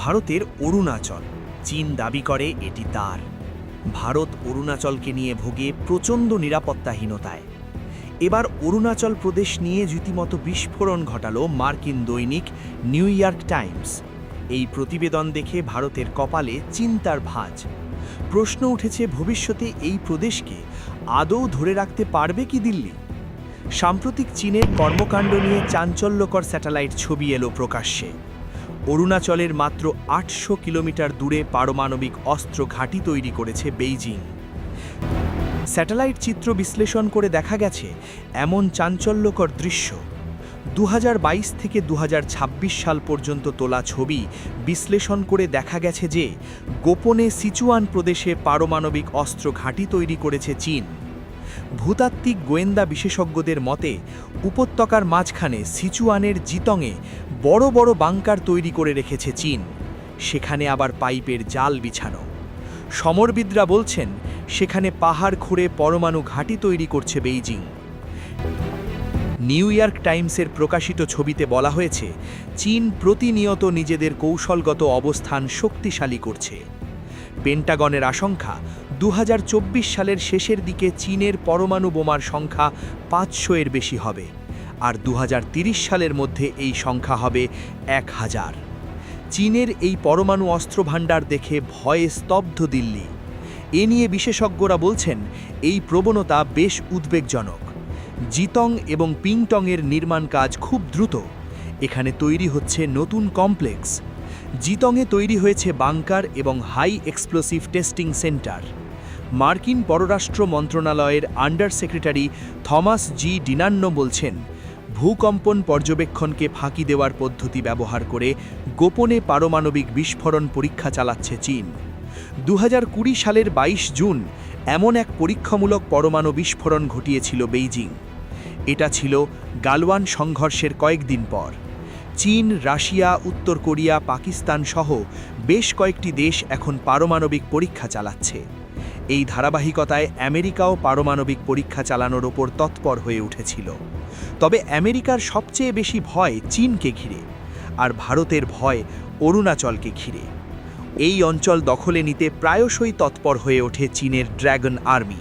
ভারতের অরুণাচল। চীন দাবি করে এটি তার। ভারত অরুণাচলকে নিয়ে ভোগে প্রচণ্ড নিরাপত্তাহীনতায়। এবার অরুণাচল প্রদেশ নিয়ে রীতিমতো বিস্ফোরণ ঘটালো মার্কিন দৈনিক নিউ ইয়র্ক টাইমস। এই প্রতিবেদন দেখে ভারতের কপালে চিন্তার ভাঁজ। প্রশ্ন উঠেছে, ভবিষ্যতে এই প্রদেশকে আদৌ ধরে রাখতে পারবে কি দিল্লি? সাম্প্রতিক চীনের কর্মকাণ্ড নিয়ে চাঞ্চল্যকর স্যাটেলাইট ছবি এলো প্রকাশ্যে। অরুণাচলের মাত্র ৮০০ কিলোমিটার দূরে পারমাণবিক অস্ত্র ঘাঁটি তৈরি করেছে বেইজিং। স্যাটেলাইট চিত্র বিশ্লেষণ করে দেখা গেছে এমন চাঞ্চল্যকর দৃশ্য। ২০২২ থেকে ২০২৬ সাল পর্যন্ত তোলা ছবি বিশ্লেষণ করে দেখা গেছে যে গোপনে সিচুয়ান প্রদেশে পারমাণবিক অস্ত্র ঘাঁটি তৈরি করেছে চীন। ভূতাত্ত্বিক গোয়েন্দা বিশেষজ্ঞদের মতে উপত্যকার মাঝখানে সিচুয়ানের জিতংয়ে বড় বড় বাংকার তৈরি করে রেখেছে চীন। সেখানে আবার পাইপের জাল বিছানো। সমরবিদরা বলছেন সেখানে পাহাড় খুঁড়ে পরমাণু ঘাঁটি তৈরি করছে বেইজিং। নিউ ইয়র্ক টাইমসের প্রকাশিত ছবিতে বলা হয়েছে, চীন প্রতিনিয়ত নিজেদের কৌশলগত অবস্থান শক্তিশালী করছে। পেন্টাগনের আশঙ্কা ২০২৪ সালের শেষের দিকে চীনের পরমাণু বোমার সংখ্যা ৫০০-এর বেশি হবে, আর ২০৩০ সালের মধ্যে এই সংখ্যা হবে ১,০০০। চীনের এই পরমাণু অস্ত্রভাণ্ডার দেখে ভয়ে স্তব্ধ দিল্লি। এ নিয়ে বিশেষজ্ঞরা বলছেন এই প্রবণতা বেশ উদ্বেগজনক। জিতং এবং পিংটংয়ের নির্মাণ কাজ খুব দ্রুত। এখানে তৈরি হচ্ছে নতুন কমপ্লেক্স। জিতংয়ে তৈরি হয়েছে বাংকার এবং হাই এক্সপ্লোসিভ টেস্টিং সেন্টার। মার্কিন পররাষ্ট্র মন্ত্রণালয়ের আন্ডার সেক্রেটারি থমাস জি ডিনান্ন বলছেন, ভূকম্পন পর্যবেক্ষণকে ফাঁকি দেওয়ার পদ্ধতি ব্যবহার করে গোপনে পারমাণবিক বিস্ফোরণ পরীক্ষা চালাচ্ছে চীন। ২০২০ সালের ২২ জুন এমন এক পরীক্ষামূলক পরমাণু বিস্ফোরণ ঘটিয়েছিল বেইজিং। এটা ছিল গালওয়ান সংঘর্ষের কয়েকদিন পর। চীন, রাশিয়া, উত্তর কোরিয়া, পাকিস্তান সহ বেশ কয়েকটি দেশ এখন পারমাণবিক পরীক্ষা চালাচ্ছে। এই ধারাবাহিকতায় আমেরিকাও পারমাণবিক পরীক্ষা চালানোর ওপর তৎপর হয়ে উঠেছিল। তবে আমেরিকার সবচেয়ে বেশি ভয় চীনকে ঘিরে, আর ভারতের ভয় অরুণাচলকে ঘিরে। এই অঞ্চল দখলে নিতে প্রায়শই তৎপর হয়ে ওঠে চীনের ড্র্যাগন আর্মি।